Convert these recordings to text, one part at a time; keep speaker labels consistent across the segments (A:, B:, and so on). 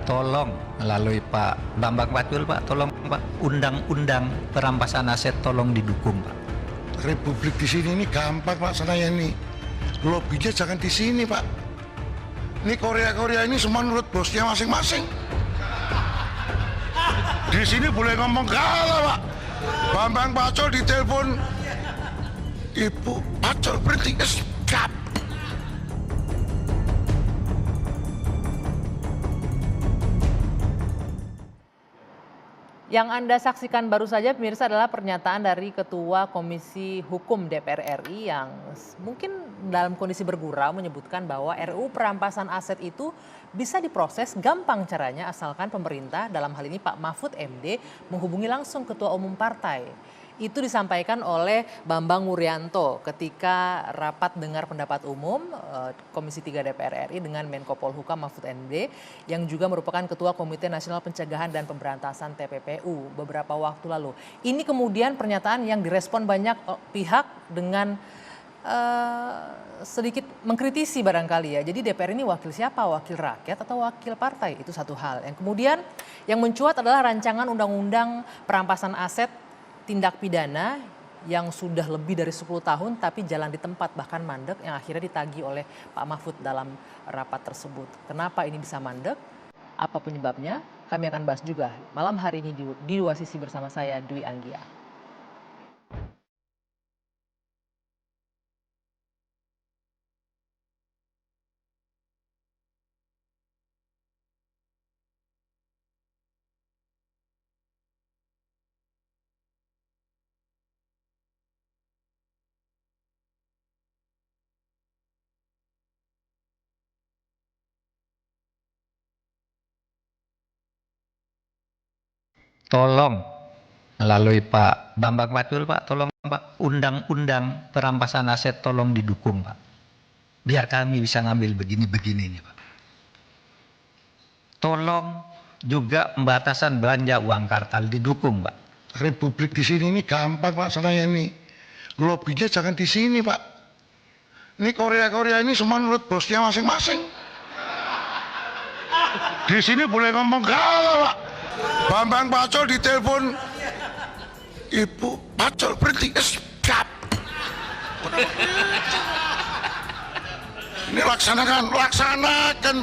A: Tolong melalui Pak Bambang Pacul, Pak, tolong Pak, undang-undang perampasan aset tolong didukung, Pak.
B: Republik di sini ini gampang Pak Senayan nih. Lobbynya jangan di sini Pak. Ini Korea ini semua menurut bosnya masing-masing. Di sini boleh ngomong kalah Pak. Bambang Pacul ditelepon, Ibu Pacul berhenti, stop.
C: Yang Anda saksikan baru saja pemirsa adalah pernyataan dari Ketua Komisi Hukum DPR RI yang mungkin dalam kondisi bergurau menyebutkan bahwa RUU perampasan aset itu bisa diproses gampang caranya asalkan pemerintah, dalam hal ini Pak Mahfud MD, menghubungi langsung Ketua Umum Partai. Itu disampaikan oleh Bambang Wuryanto ketika rapat dengar pendapat umum Komisi 3 DPR RI dengan Menko Polhukam Mahfud MD yang juga merupakan Ketua Komite Nasional Pencegahan dan Pemberantasan TPPU beberapa waktu lalu. Ini kemudian pernyataan yang direspon banyak pihak dengan sedikit mengkritisi barangkali ya. Jadi DPR ini wakil siapa? Wakil rakyat atau wakil partai? Itu satu hal. Yang kemudian yang mencuat adalah rancangan undang-undang perampasan aset tindak pidana yang sudah lebih dari 10 tahun tapi jalan di tempat bahkan mandek yang akhirnya ditagih oleh Pak Mahfud dalam rapat tersebut. Kenapa ini bisa mandek? Apa penyebabnya? Kami akan bahas juga malam hari ini di Dua Sisi bersama saya Dwi Anggia.
A: Tolong melalui Pak Bambang Pacul, Pak, tolong Pak, undang-undang perampasan aset tolong didukung, Pak. Biar kami bisa ngambil begini-begini nih, Pak. Tolong juga pembatasan belanja uang kartal didukung, Pak.
B: Republik di sini ini gampang Pak Senayan nih. Lobbynya jangan di sini Pak. Ini Korea ini semua menurut bosnya masing-masing. Di sini boleh ngomong kalah Pak. Bambang Pacul ditelepon, Ibu Pacul berhenti, stop. Ini laksanakan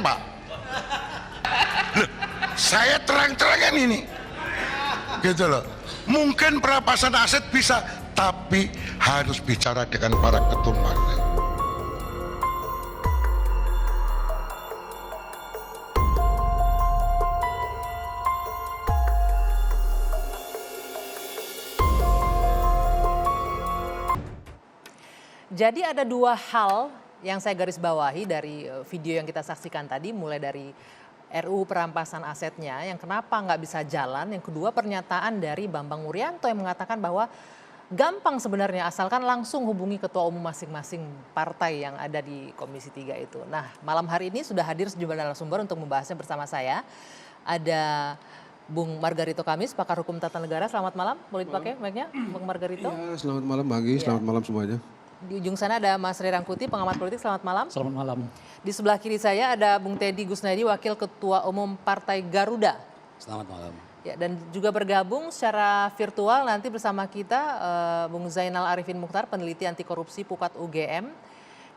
B: Pak. Loh, saya terang-terangan ini, gitu loh. Mungkin perampasan aset bisa, tapi harus bicara dengan para ketum partai.
C: Jadi ada dua hal yang saya garis bawahi dari video yang kita saksikan tadi, mulai dari RUU perampasan asetnya yang kenapa nggak bisa jalan. Yang kedua pernyataan dari Bambang Wuryanto yang mengatakan bahwa gampang sebenarnya asalkan langsung hubungi ketua umum masing-masing partai yang ada di Komisi 3 itu. Nah malam hari ini sudah hadir sejumlah narasumber untuk membahasnya bersama saya. Ada Bung Margarito Kamis, pakar hukum tata negara. Selamat malam, boleh dipakai mic-nya Bung Margarito?
D: Ya, selamat malam Bagi, selamat malam semuanya.
C: Di ujung sana ada Mas Ray Rangkuti, pengamat politik. Selamat malam.
E: Selamat malam.
C: Di sebelah kiri saya ada Bung Teddy Gusnadi, Wakil Ketua Umum Partai Garuda.
E: Selamat malam.
C: Ya, dan juga bergabung secara virtual nanti bersama kita Bung Zainal Arifin Mukhtar, peneliti anti korupsi Pukat UGM.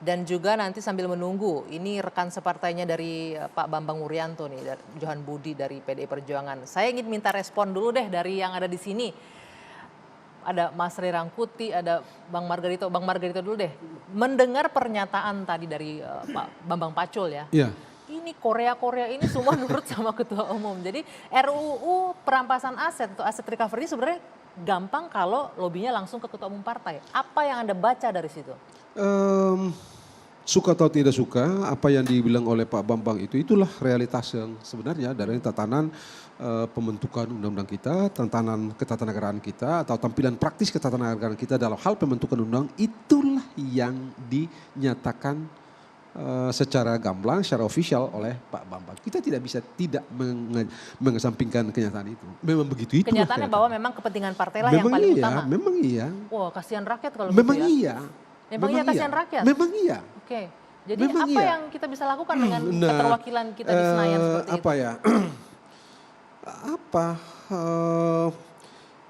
C: Dan juga nanti sambil menunggu, ini rekan separtainya dari Pak Bambang Wuryanto nih, Johan Budi dari PDI Perjuangan. Saya ingin minta respon dulu deh dari yang ada di sini. Ada Mas Ray Rangkuti, ada Bang Margarito. Bang Margarito dulu deh. Mendengar pernyataan tadi dari Pak Bambang Pacul ya.
D: Iya.
C: Ini Korea ini semua nurut sama ketua umum. Jadi RUU perampasan aset atau aset recovery sebenarnya gampang kalau lobbynya langsung ke ketua umum partai. Apa yang Anda baca dari situ?
D: Suka atau tidak suka, apa yang dibilang oleh Pak Bambang itulah realitas yang sebenarnya dari tatanan pembentukan undang-undang kita, tatanan ketatanegaraan kita, atau tampilan praktis ketatanegaraan kita dalam hal pembentukan undang, itulah yang dinyatakan secara gamblang, secara ofisial oleh Pak Bambang. Kita tidak bisa tidak mengesampingkan kenyataan itu. Memang begitu itu.
C: Kenyataannya bahwa memang kepentingan partai lah yang paling utama.
D: Memang iya.
C: Wah, kasihan rakyat kalau
D: memang
C: gitu ya.
D: Iya.
C: Memang iya kasihan rakyat?
D: Memang iya.
C: Oke. Jadi
D: Memang
C: apa
D: iya.
C: yang kita bisa lakukan dengan
D: Nah,
C: keterwakilan kita di Senayan seperti
D: apa
C: itu?
D: ya? Apa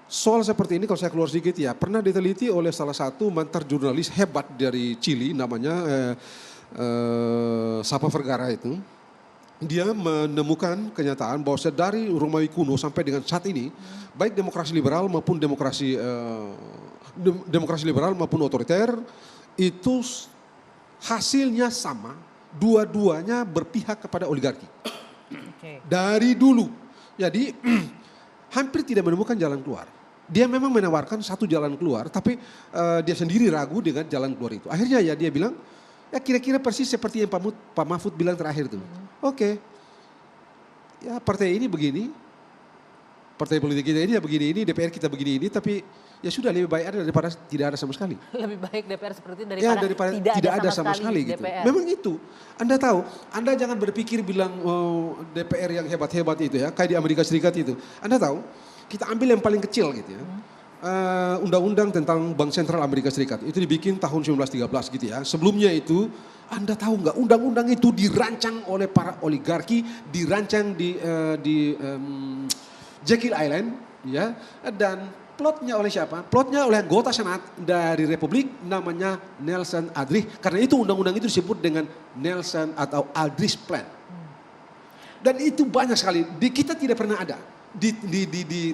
D: soal seperti ini kalau saya keluar sedikit ya, pernah diteliti oleh salah satu mantan jurnalis hebat dari Chili namanya Sapa Vergara itu. Dia menemukan kenyataan bahwa dari Romawi kuno sampai dengan saat ini, baik demokrasi liberal maupun demokrasi liberal maupun otoriter itu hasilnya sama, dua-duanya berpihak kepada oligarki.
C: Oke.
D: Dari dulu. Jadi hampir tidak menemukan jalan keluar. Dia memang menawarkan satu jalan keluar, tapi dia sendiri ragu dengan jalan keluar itu. Akhirnya ya dia bilang, ya kira-kira persis seperti yang Pak Mahfud bilang terakhir itu. Oke, ya partai ini begini, partai politik kita ini ya begini ini, DPR kita begini ini, tapi ya sudah lebih baik ada daripada tidak ada sama sekali.
C: Lebih baik DPR seperti itu
D: Ya
C: daripada,
D: tidak ada sama sekali gitu.
C: DPR.
D: Memang itu. Anda tahu, Anda jangan berpikir bilang DPR yang hebat-hebat itu ya, kayak di Amerika Serikat itu. Anda tahu, kita ambil yang paling kecil gitu ya. Undang-undang tentang Bank Sentral Amerika Serikat itu dibikin tahun 1913 gitu ya. Sebelumnya itu, Anda tahu nggak, undang-undang itu dirancang oleh para oligarki, dirancang di Jekyll Island ya, dan plotnya oleh siapa? Plotnya oleh anggota senat dari Republik namanya Nelson Aldrich. Karena itu undang-undang itu disebut dengan Nelson atau Aldrich Plan. Dan itu banyak sekali. Di kita tidak pernah ada. Di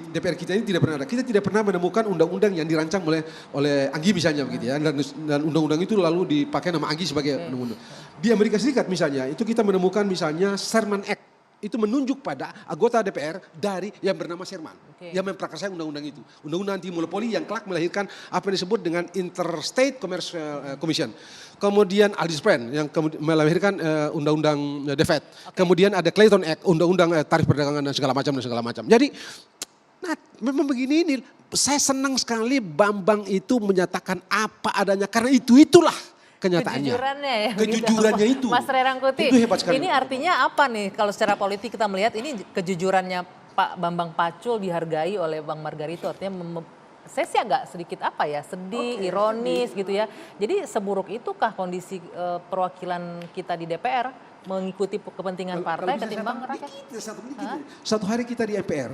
D: DPR kita ini tidak pernah ada. Kita tidak pernah menemukan undang-undang yang dirancang oleh Anggi misalnya begitu ya. Dan undang-undang itu lalu dipakai nama Anggi sebagai undang-undang. Di Amerika Serikat misalnya, itu kita menemukan misalnya Sherman Act. Itu menunjuk pada anggota DPR dari yang bernama Sherman. Yang memprakarsai undang-undang itu. Undang-undang anti monopoli yang kelak melahirkan apa yang disebut dengan Interstate Commercial Commission. Kemudian Aldrich Plan yang melahirkan undang-undang The Fed. Kemudian ada Clayton Act, undang-undang tarif perdagangan dan segala macam. Jadi memang begini ini. Saya senang sekali Bambang itu menyatakan apa adanya karena itulah kenyataannya.
C: Kejujurannya ya.
D: Kejujurannya itu.
C: Mas Ray Rangkuti,
D: Itu hebat sekali.
C: ini artinya apa nih kalau secara politik kita melihat ini kejujurannya Pak Bambang Pacul dihargai oleh Bang Margarito. Artinya saya sih agak sedikit apa ya, sedih, ironis gitu ya. Jadi seburuk itukah kondisi perwakilan kita di DPR mengikuti kepentingan partai ketimbang rakyat?
D: Satu hari kita di MPR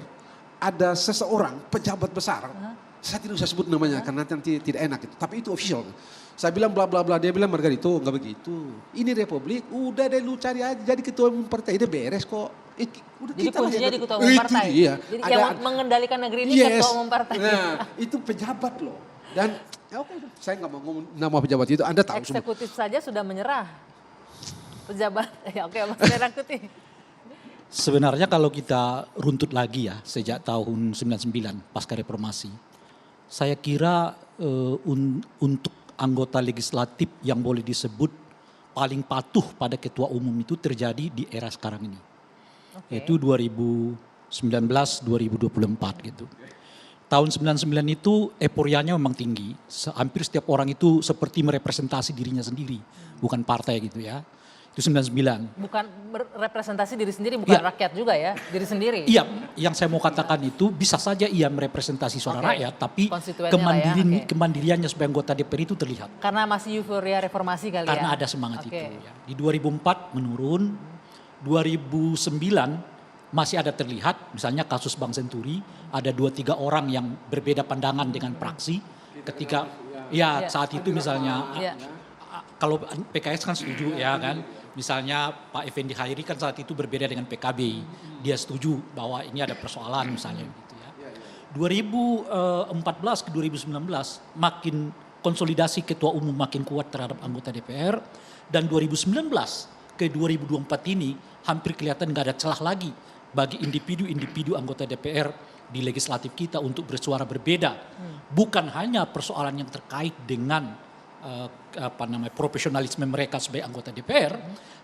D: ada seseorang pejabat besar. Saya tidak usah sebut namanya karena nanti tidak enak itu. Tapi itu official. Saya bilang bla bla bla, dia bilang Margarito enggak begitu. Ini Republik, udah deh lu cari aja jadi ketua umum partai, itu beres kok. Udah
C: Jadi
D: kita
C: kuncinya
D: lah
C: di ketua umum partai.
D: Iya.
C: Jadi yang mengendalikan negeri ini ketua umum partai.
D: Nah, itu pejabat loh. Dan ya oke, saya nggak mau ngomong nama pejabat itu. Anda tahu semua.
C: Eksekutif saja sudah menyerah. Pejabat, ya oke Mas Ray Rangkuti.
E: Sebenarnya kalau kita runtut lagi ya sejak tahun 99 pasca reformasi. Saya kira untuk anggota legislatif yang boleh disebut paling patuh pada ketua umum itu terjadi di era sekarang ini. Yaitu 2019-2024 gitu. Tahun 99 itu euforianya memang tinggi. Hampir setiap orang itu seperti merepresentasi dirinya sendiri. Bukan partai gitu ya. Itu 99.
C: Bukan representasi diri sendiri, bukan
E: Ya.
C: rakyat juga ya, diri sendiri.
E: Iya, yang saya mau katakan itu bisa saja ia merepresentasi suara rakyat, tapi
C: Konstituennya lah ya,
E: kemandiriannya sebagai anggota DPR itu terlihat.
C: Karena masih euforia reformasi kali ya.
E: Karena ada semangat itu. Ya. Di 2004 menurun, 2009 masih ada terlihat, misalnya kasus Bank Senturi, ada 2-3 orang yang berbeda pandangan dengan praksi, ketika saat itu misalnya, kalau PKS kan setuju ya kan. Misalnya Pak Effendi Hairi kan saat itu berbeda dengan PKB. Dia setuju bahwa ini ada persoalan misalnya gitu ya. 2014 ke 2019 makin konsolidasi ketua umum makin kuat terhadap anggota DPR. Dan 2019 ke 2024 ini hampir kelihatan nggak ada celah lagi bagi individu-individu anggota DPR di legislatif kita untuk bersuara berbeda. Bukan hanya persoalan yang terkait dengan profesionalisme mereka sebagai anggota DPR,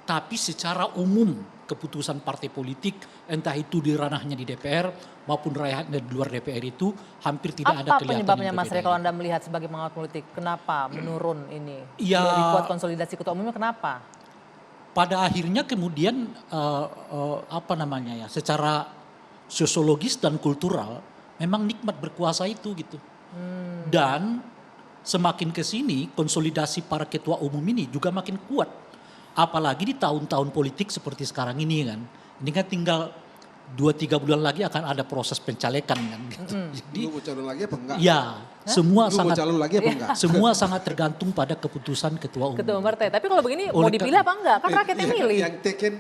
E: tapi secara umum keputusan partai politik entah itu di ranahnya di DPR maupun ranahnya di luar DPR itu hampir tidak ada kelihatan.
C: Apa penyebabnya Mas Ray kalau Anda melihat sebagai pengamat politik? Kenapa menurun ini?
E: Ya,
C: lebih kuat konsolidasi ketua umumnya kenapa?
E: Pada akhirnya kemudian secara sosiologis dan kultural memang nikmat berkuasa itu gitu. Dan semakin ke sini konsolidasi para ketua umum ini juga makin kuat Apalagi di tahun-tahun politik seperti sekarang ini kan. Ini kan tinggal 2-3 bulan lagi akan ada proses pencalekan kan gitu. Jadi
D: Lu mau calon lagi apa enggak?
E: ya semua
D: Lu mau
E: sangat
D: calon lagi apa enggak?
E: semua sangat tergantung pada keputusan ketua umum.
C: Ketua umum partai. Tapi kalau begini mau
E: Oleh
C: dipilih apa enggak? Kan rakyat yang milih.
D: Yang teken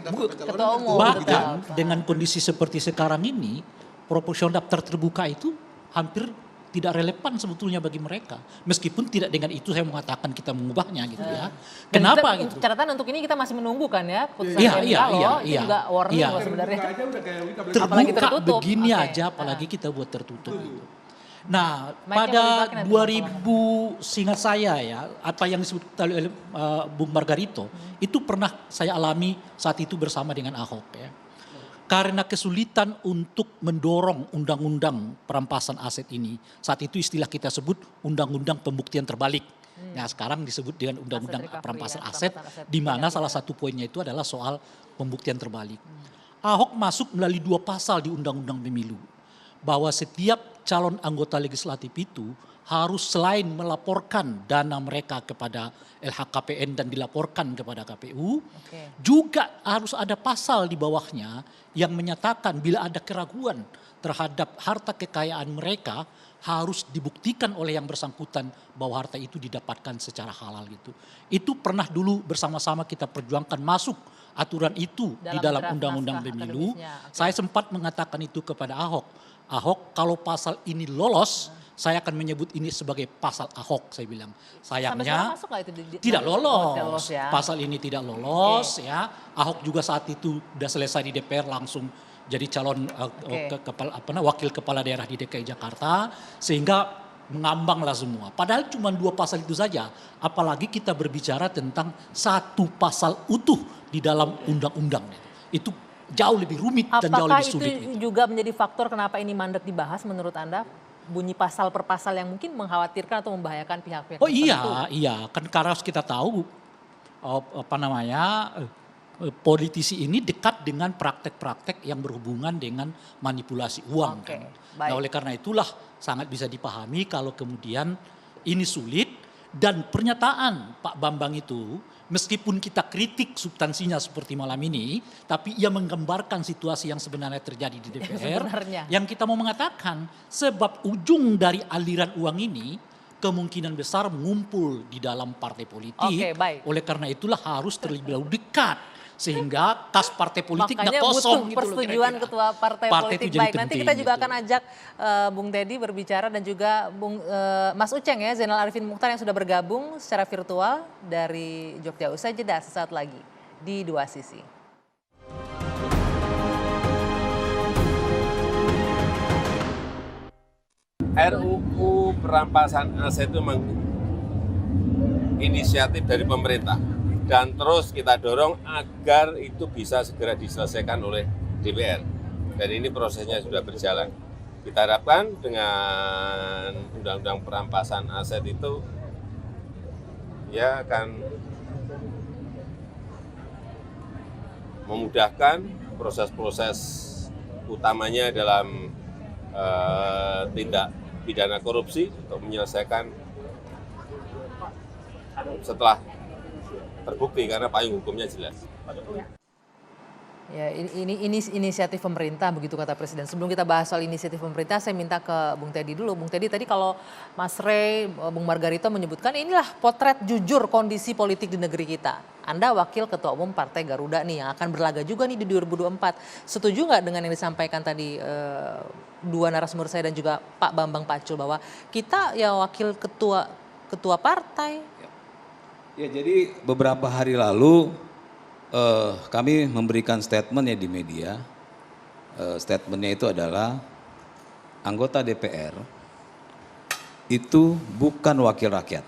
D: daftar pencalonan
C: Ketua
D: kan
C: umum.
D: ketua umum.
E: Bahkan
C: betul.
E: dengan kondisi seperti sekarang ini, proporsional daftar terbuka itu hampir tidak relevan sebetulnya bagi mereka. Meskipun tidak dengan itu saya mengatakan kita mengubahnya gitu ya.
C: Dan
E: Kenapa
C: kita-
E: gitu?
C: Catatan untuk ini kita masih menunggu kan ya putusan
E: Iya,
C: MK
E: iya,
C: loh.
E: iya,
C: Itu
E: iya.
C: juga warning
E: Iya.
C: loh sebenarnya. Apalagi
E: Terbuka
C: tertutup.
E: begini
C: Oke.
E: aja apalagi kita buat tertutup. Gitu. Nah,
C: Mic-nya
E: pada
C: boleh dipakai nanti
E: 2000 seingat saya ya, apa yang disebut oleh Bung Margarito, itu pernah saya alami saat itu bersama dengan Ahok ya. Karena kesulitan untuk mendorong undang-undang perampasan aset ini. Saat itu istilah kita sebut undang-undang pembuktian terbalik. Nah sekarang disebut dengan undang-undang
C: Aset recovery
E: perampasan
C: ya,
E: aset,
C: perampasan aset.
E: di mana salah satu poinnya itu adalah soal pembuktian terbalik. Ahok masuk melalui 2 pasal di undang-undang pemilu. Bahwa setiap calon anggota legislatif itu harus selain melaporkan dana mereka kepada LHKPN dan dilaporkan kepada KPU,
C: Oke.
E: juga harus ada pasal di bawahnya yang menyatakan bila ada keraguan terhadap harta kekayaan mereka harus dibuktikan oleh yang bersangkutan bahwa harta itu didapatkan secara halal gitu. Itu pernah dulu bersama-sama kita perjuangkan masuk aturan itu di dalam
C: draft
E: undang-undang
C: naskah
E: pemilu.
C: akademisnya. Oke.
E: Saya sempat mengatakan itu kepada Ahok. Ahok kalau pasal ini lolos, saya akan menyebut ini sebagai pasal Ahok, saya bilang.
C: Sampai sekarang
E: Sayangnya
C: masuk nggak itu
E: tidak
C: Oh,
E: lolos.
C: tidak lolos ya.
E: Pasal ini tidak lolos ya. Ahok juga saat itu sudah selesai di DPR langsung jadi calon wakil kepala daerah di DKI Jakarta sehingga mengambanglah semua. Padahal cuma 2 pasal itu saja. Apalagi kita berbicara tentang 1 pasal utuh di dalam undang-undang. Itu jauh lebih rumit dan jauh
C: Apakah
E: lebih
C: itu
E: sulit. Gitu.
C: juga menjadi faktor kenapa ini mandek dibahas menurut Anda? Bunyi pasal per pasal yang mungkin mengkhawatirkan atau membahayakan pihak-pihak
E: Oh
C: tertentu.
E: iya, kan karena kita tahu politisi ini dekat dengan praktek-praktek yang berhubungan dengan manipulasi uang.
C: Oke,
E: Kan.
C: baik.
E: Nah oleh karena itulah sangat bisa dipahami kalau kemudian ini sulit dan pernyataan Pak Bambang itu meskipun kita kritik substansinya seperti malam ini, tapi ia menggambarkan situasi yang sebenarnya terjadi di DPR.
C: sebenarnya.
E: Yang kita mau mengatakan sebab ujung dari aliran uang ini kemungkinan besar mengumpul di dalam partai politik.
C: Oke, baik.
E: Oleh karena itulah harus terlebih dahulu dekat sehingga kas partai politik
C: Makanya
E: nggak kosong
C: butuh
E: gitu loh
C: persetujuan
E: kira-kira.
C: ketua partai
E: Partai
C: politik.
E: itu jadi
C: Baik, nanti
E: penting
C: kita juga
E: gitu.
C: akan ajak Bung Teddy berbicara dan juga Mas Uceng ya, Zainal Arifin Mukhtar yang sudah bergabung secara virtual dari Jogja. Usai jeda sesaat lagi di Dua Sisi.
F: RUU perampasan aset itu memang inisiatif dari pemerintah dan terus kita dorong agar itu bisa segera diselesaikan oleh DPR dan ini prosesnya sudah berjalan. Kita harapkan dengan undang-undang perampasan aset itu ya akan memudahkan proses-proses utamanya dalam tindak pidana korupsi untuk menyelesaikan setelah terbukti karena payung hukumnya jelas.
C: Ya, ini inisiatif pemerintah begitu kata Presiden. Sebelum kita bahas soal inisiatif pemerintah, saya minta ke Bung Teddy dulu. Bung Teddy, tadi kalau Mas Rey, Bung Margarito menyebutkan inilah potret jujur kondisi politik di negeri kita. Anda wakil Ketua Umum Partai Garuda nih yang akan berlaga juga nih di 2024. Setuju nggak dengan yang disampaikan tadi dua narasumber saya dan juga Pak Bambang Pacul bahwa kita ya wakil ketua partai.
G: Ya jadi beberapa hari lalu kami memberikan statement ya di media. Statementnya itu adalah anggota DPR itu bukan wakil rakyat.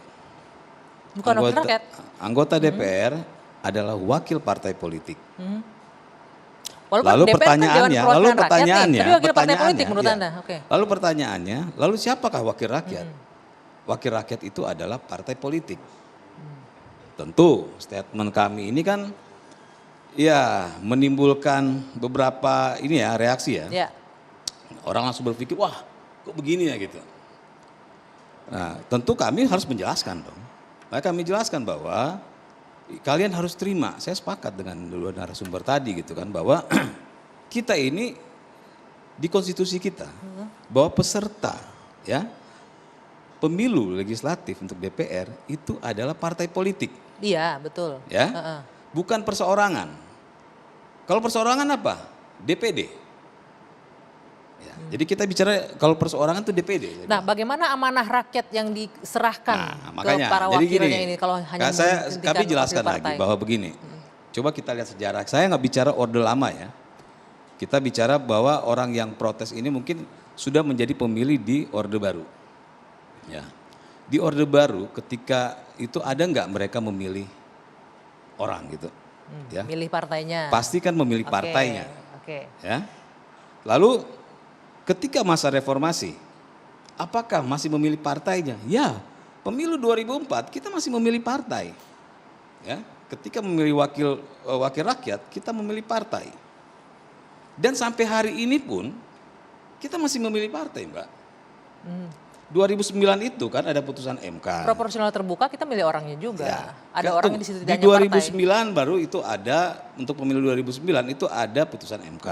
C: Bukan wakil rakyat.
G: Anggota DPR adalah wakil partai politik.
C: Walaupun
G: Lalu
C: DPR kan
G: pertanyaannya,
C: Dewan Perwakilan Rakyat nih, tapi wakil partai politik menurut
G: ya.
C: Anda. Oke.
G: Lalu pertanyaannya, lalu siapakah wakil rakyat? Wakil rakyat itu adalah partai politik. Tentu statement kami ini kan ya menimbulkan beberapa ini ya reaksi ya.
C: Ya.
G: Orang langsung berpikir, wah kok begini ya gitu. Nah tentu kami harus menjelaskan dong. Maka kami jelaskan bahwa kalian harus terima, saya sepakat dengan dua narasumber tadi gitu kan, bahwa kita ini di konstitusi kita, bahwa peserta ya pemilu legislatif untuk DPR itu adalah partai politik.
C: Iya, betul.
G: Ya, bukan perseorangan. Kalau perseorangan apa? DPD. Ya, jadi kita bicara kalau perseorangan itu DPD.
C: Nah, bagaimana amanah rakyat yang diserahkan
G: makanya,
C: ke para
G: jadi
C: wakilnya
G: gini,
C: ini kalau hanya
G: kami jelaskan lagi bahwa begini. Coba kita lihat sejarah. Saya nggak bicara orde lama ya. Kita bicara bahwa orang yang protes ini mungkin sudah menjadi pemilih di orde baru. Ya, di orde baru ketika itu ada nggak mereka memilih orang gitu? Ya,
C: milih partainya.
G: pasti kan memilih
C: Oke,
G: partainya.
C: Oke.
G: Ya, lalu ketika masa reformasi, apakah masih memilih partainya? Ya, pemilu 2004 kita masih memilih partai. Ya, ketika memilih wakil rakyat kita memilih partai. Dan sampai hari ini pun kita masih memilih partai, Mbak. 2009 itu kan ada putusan MK.
C: Proporsional terbuka kita milih orangnya juga.
G: Ya,
C: Ada
G: kan
C: orang yang di situ
G: di
C: tidak hanya
G: 2009 baru itu ada, untuk pemilu 2009 itu ada putusan MK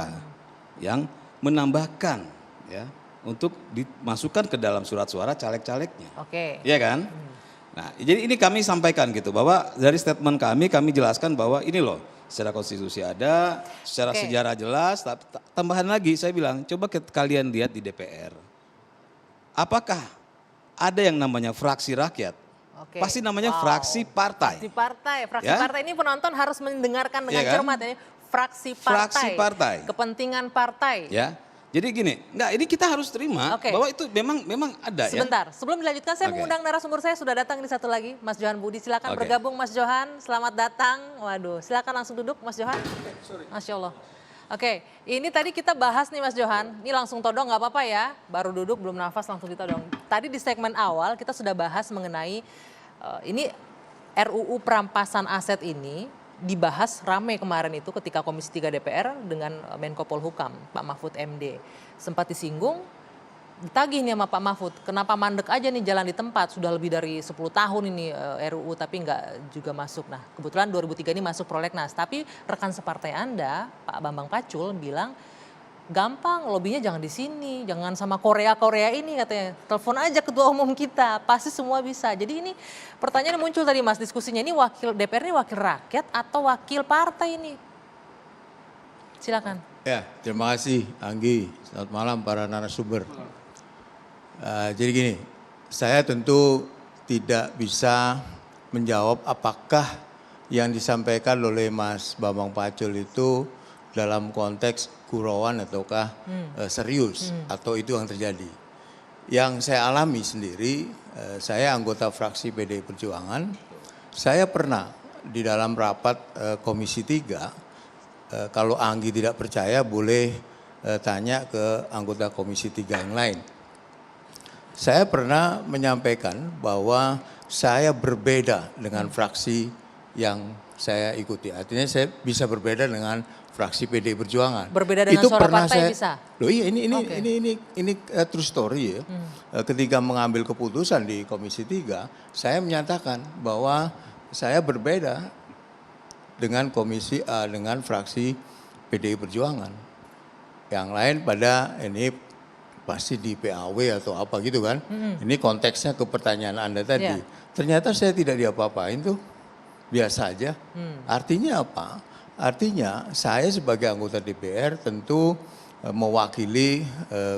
G: yang menambahkan ya untuk dimasukkan ke dalam surat suara caleg-calegnya.
C: Oke.
G: Iya kan? Nah, jadi ini kami sampaikan gitu bahwa dari statement kami jelaskan bahwa ini loh, secara konstitusi ada, secara sejarah jelas, tambahan lagi saya bilang coba kalian lihat di DPR. Apakah ada yang namanya fraksi rakyat?
C: Oke.
G: Pasti namanya
C: Wow.
G: fraksi partai.
C: Fraksi
G: Ya.
C: partai ini penonton harus mendengarkan dengan
G: Iya kan?
C: cermat ya. Fraksi partai.
G: Fraksi partai.
C: Kepentingan partai.
G: Ya. Jadi gini, ini kita harus terima
C: Oke.
G: bahwa itu memang ada ya.
C: Sebentar, sebelum dilanjutkan saya
G: Oke.
C: mengundang narasumber saya sudah datang ini satu lagi, Mas Johan Budi. Silakan
G: Oke.
C: bergabung Mas Johan, selamat datang. Waduh, silakan langsung duduk Mas Johan. Masya Allah. Oke, ini tadi kita bahas nih Mas Johan, ini langsung todong nggak apa-apa ya, baru duduk belum nafas langsung ditodong. Tadi di segmen awal kita sudah bahas mengenai ini RUU perampasan aset ini dibahas rame kemarin itu ketika Komisi 3 DPR dengan Menko Polhukam, Pak Mahfud MD. Sempat disinggung, ditagih nih sama Pak Mahfud, kenapa mandek aja nih jalan di tempat, sudah lebih dari 10 tahun ini RUU tapi nggak juga masuk. Nah kebetulan 2003 ini masuk prolegnas, tapi rekan separtai Anda, Pak Bambang Pacul bilang, gampang lobbynya jangan di sini, jangan sama Korea ini katanya, telepon aja ketua umum kita, pasti semua bisa. Jadi ini pertanyaan muncul tadi Mas diskusinya, ini wakil DPR ini wakil rakyat atau wakil partai ini? Silakan.
H: Ya, terima kasih Anggi. Selamat malam para narasumber. Jadi gini, saya tentu tidak bisa menjawab apakah yang disampaikan oleh Mas Bambang Pacul itu dalam konteks gurauan ataukah serius atau itu yang terjadi. Yang saya alami sendiri, saya anggota fraksi PDI Perjuangan, saya pernah di dalam rapat Komisi 3, kalau Anggi tidak percaya boleh tanya ke anggota Komisi 3 yang lain. Saya pernah menyampaikan bahwa saya berbeda dengan fraksi yang saya ikuti. Artinya saya bisa berbeda dengan fraksi PDI Perjuangan.
C: Berbeda dengan
H: itu
C: suara
H: pernah
C: partai
H: saya,
C: bisa?
H: Loh iya ini
C: Oke.
H: true story ya. Ketika mengambil keputusan di Komisi 3, saya menyatakan bahwa saya berbeda dengan dengan fraksi PDI Perjuangan. Yang lain pada ini pasti di PAW atau apa gitu kan. Ini konteksnya ke pertanyaan Anda tadi.
C: Yeah.
H: Ternyata saya tidak diapa-apain tuh. Biasa aja. Artinya apa? Artinya saya sebagai anggota DPR tentu mewakili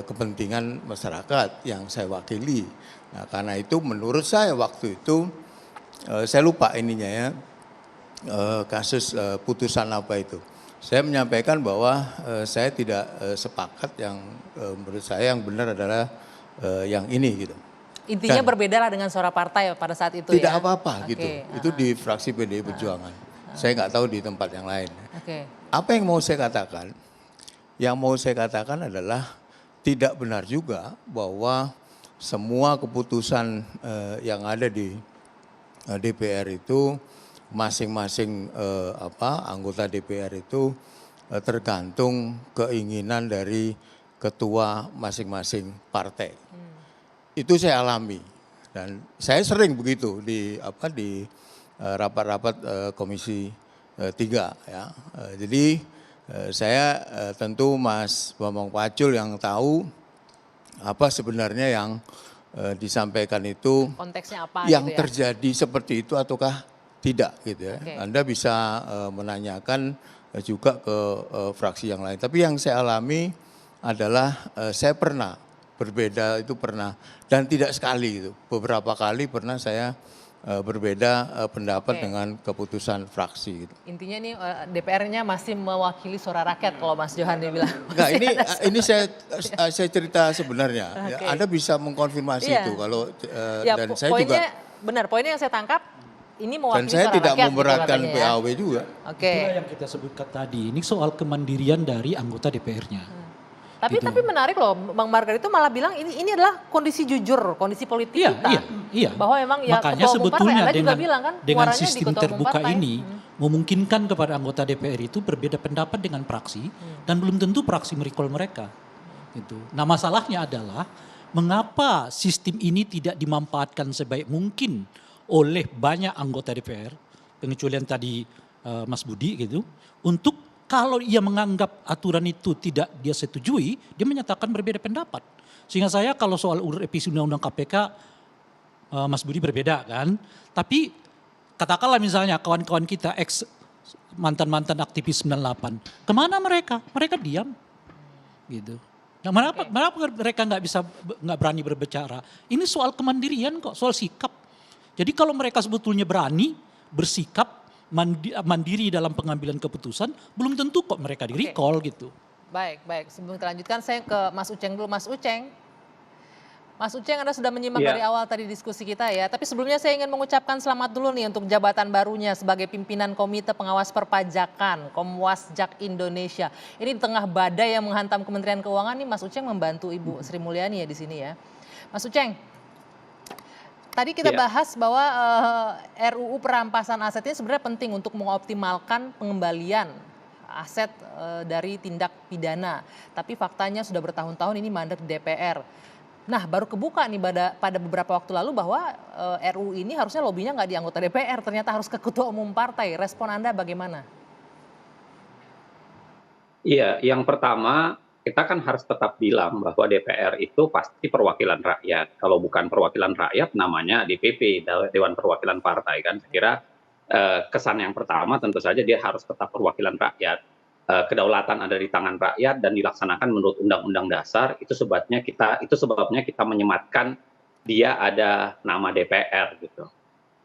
H: kepentingan masyarakat yang saya wakili. Nah, karena itu menurut saya waktu itu saya lupa ininya ya. Kasus putusan apa itu. Saya menyampaikan bahwa saya tidak sepakat yang menurut saya yang benar adalah yang ini gitu.
C: Intinya
H: Dan
C: berbeda lah dengan suara partai pada saat itu
H: tidak
C: ya?
H: apa-apa
C: Oke,
H: gitu. Itu di fraksi PDI Perjuangan. Saya nggak tahu di tempat yang lain.
C: Oke.
H: Apa yang mau saya katakan? Yang mau saya katakan adalah tidak benar juga bahwa semua keputusan yang ada di DPR itu masing-masing anggota DPR itu tergantung keinginan dari ketua masing-masing partai. Itu saya alami dan saya sering begitu di rapat-rapat Komisi 3 ya. Jadi saya tentu Mas Bambang Pacul yang tahu apa sebenarnya yang disampaikan itu
C: Konteksnya apa
H: yang
C: gitu ya?
H: terjadi seperti itu ataukah tidak gitu ya.
C: Oke.
H: Anda bisa menanyakan juga ke fraksi yang lain. Tapi yang saya alami adalah saya pernah berbeda itu pernah dan tidak sekali itu. Beberapa kali pernah saya berbeda pendapat
C: Oke.
H: dengan keputusan fraksi gitu.
C: Intinya nih DPR-nya masih mewakili suara rakyat kalau Mas Johan dia bilang.
H: Enggak, ini saya cerita sebenarnya. Ya,
C: Oke.
H: Anda bisa mengkonfirmasi
C: Iya.
H: itu kalau
C: Ya,
H: dan saya
C: poinnya
H: juga
C: benar, poinnya yang saya tangkap ini
H: dan
C: mewakili
H: saya
C: suara
H: tidak
C: rakyat gitu
H: memberatkan
C: katanya ya.
H: PAW juga.
C: Oke.
E: Itulah yang kita sebutkan tadi. Ini soal kemandirian dari anggota DPR-nya.
C: Tapi
E: Gitu.
C: tapi menarik loh, Bang Margar itu malah bilang ini adalah kondisi jujur, kondisi politik
E: Iya,
C: kita.
E: iya.
C: Bahwa emang ya
E: Makanya
C: ketua umum
E: sebetulnya
C: partai, Anda juga
E: dengan,
C: bilang kan,
E: dengan
C: suaranya di
E: sistem
C: ketua umum
E: terbuka
C: partai.
E: ini memungkinkan kepada anggota DPR itu berbeda pendapat dengan praksi dan belum tentu praksi merecall mereka. Gitu. Nah masalahnya adalah mengapa sistem ini tidak dimanfaatkan sebaik mungkin oleh banyak anggota DPR, pengecualian tadi Mas Budi gitu, untuk kalau ia menganggap aturan itu tidak dia setujui, dia menyatakan berbeda pendapat. Sehingga saya kalau soal revisi undang-undang KPK, Mas Budi berbeda kan. Tapi katakanlah misalnya kawan-kawan kita ex mantan-mantan aktivis 98, kemana mereka? Mereka diam, gitu. Nah, kenapa mereka nggak berani berbicara? Ini soal kemandirian kok, soal sikap. Jadi kalau mereka sebetulnya berani bersikap mandiri dalam pengambilan keputusan, belum tentu kok mereka di recall gitu.
C: Baik, baik. Sebelum kita lanjutkan, saya ke Mas Uceng dulu. Mas Uceng, Anda sudah menyimak dari awal tadi diskusi kita ya. Tapi sebelumnya saya ingin mengucapkan selamat dulu nih untuk jabatan barunya sebagai pimpinan Komite Pengawas Perpajakan, Komwasjak Indonesia. Ini di tengah badai yang menghantam Kementerian Keuangan nih, Mas Uceng membantu Ibu Sri Mulyani ya di sini ya. Mas Uceng, tadi kita bahas bahwa RUU perampasan aset ini sebenarnya penting untuk mengoptimalkan pengembalian aset dari tindak pidana. Tapi faktanya sudah bertahun-tahun ini mandek di DPR. Nah baru kebuka nih pada beberapa waktu lalu bahwa RUU ini harusnya lobbynya nggak di anggota DPR, ternyata harus ke ketua umum partai. Respon Anda bagaimana?
I: Iya, yang pertama kita kan harus tetap bilang bahwa DPR itu pasti perwakilan rakyat. Kalau bukan perwakilan rakyat namanya DPP, Dewan Perwakilan Partai kan. Saya kira kesan yang pertama tentu saja dia harus tetap perwakilan rakyat. Kedaulatan ada di tangan rakyat dan dilaksanakan menurut Undang-Undang Dasar. Itu sebabnya kita menyematkan dia ada nama DPR gitu.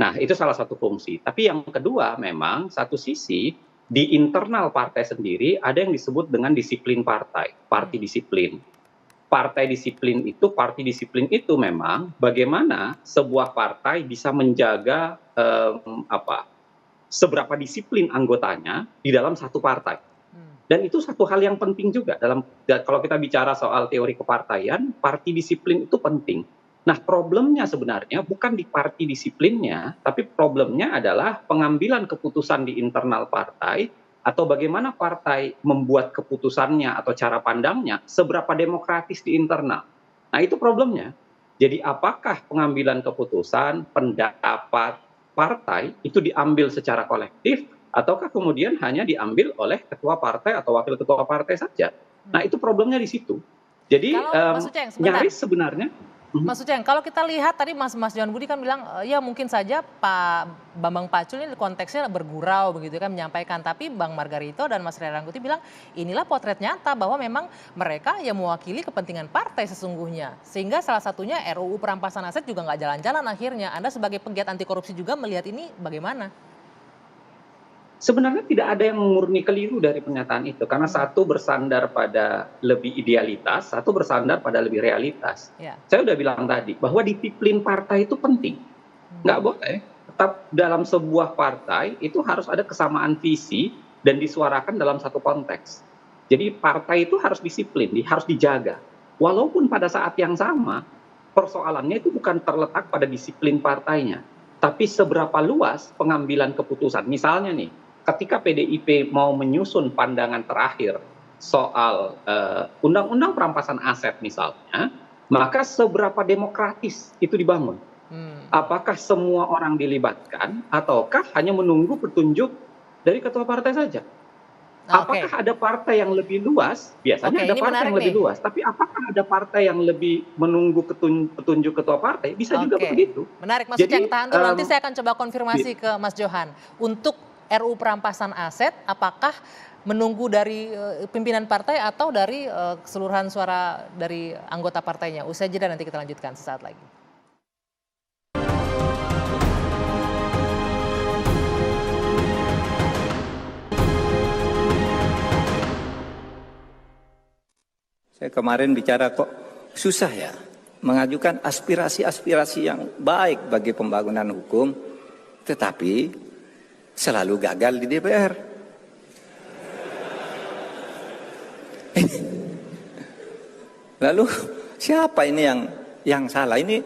I: Nah, itu salah satu fungsi. Tapi yang kedua memang satu sisi di internal partai sendiri ada yang disebut dengan disiplin partai, parti disiplin. Parti disiplin itu memang bagaimana sebuah partai bisa menjaga seberapa disiplin anggotanya di dalam satu partai. Dan itu satu hal yang penting juga kalau kita bicara soal teori kepartaian, parti disiplin itu penting. Nah, problemnya sebenarnya bukan di parti disiplinnya, tapi problemnya adalah pengambilan keputusan di internal partai atau bagaimana partai membuat keputusannya atau cara pandangnya seberapa demokratis di internal. Nah, itu problemnya. Jadi apakah pengambilan keputusan, pendapat partai itu diambil secara kolektif ataukah kemudian hanya diambil oleh ketua partai atau wakil ketua partai saja? Nah, itu problemnya di situ. Jadi
C: Mas Uceng,
I: nyaris sebenarnya.
C: Mas Uceng, kalau kita lihat tadi Mas Johan Budi kan bilang ya mungkin saja Pak Bambang Pacul ini konteksnya bergurau begitu kan menyampaikan, tapi Bang Margarito dan Mas Ray Rangkuti bilang inilah potret nyata bahwa memang mereka yang mewakili kepentingan partai sesungguhnya. Sehingga salah satunya RUU perampasan aset juga nggak jalan-jalan akhirnya. Anda sebagai penggiat anti korupsi juga melihat ini bagaimana?
I: Sebenarnya tidak ada yang murni keliru dari pernyataan itu, karena satu bersandar pada lebih idealitas, satu bersandar pada lebih realitas.
C: Ya.
I: Saya udah bilang tadi bahwa disiplin partai itu penting, nggak boleh. Tetap dalam sebuah partai itu harus ada kesamaan visi dan disuarakan dalam satu konteks. Jadi partai itu harus disiplin, harus dijaga. Walaupun pada saat yang sama persoalannya itu bukan terletak pada disiplin partainya, tapi seberapa luas pengambilan keputusan. Misalnya nih, ketika PDIP mau menyusun pandangan terakhir soal undang-undang perampasan aset misalnya, maka seberapa demokratis itu dibangun. Apakah semua orang dilibatkan ataukah hanya menunggu petunjuk dari ketua partai saja? Apakah ada partai yang lebih luas? Biasanya ada
C: ini
I: partai
C: menarik
I: yang lebih
C: nih.
I: luas. Tapi apakah ada partai yang lebih menunggu petunjuk ketua partai? Bisa juga begitu.
C: Menarik, Mas
I: Jadi,
C: Uceng. Tahan dulu, nanti saya akan coba konfirmasi ke Mas Johan. Untuk RU perampasan aset, apakah menunggu dari pimpinan partai atau dari keseluruhan suara dari anggota partainya? Usai jeda nanti kita lanjutkan sesaat lagi.
J: Saya kemarin bicara kok susah ya mengajukan aspirasi-aspirasi yang baik bagi pembangunan hukum, tetapi selalu gagal di DPR. Lalu siapa ini yang salah? Ini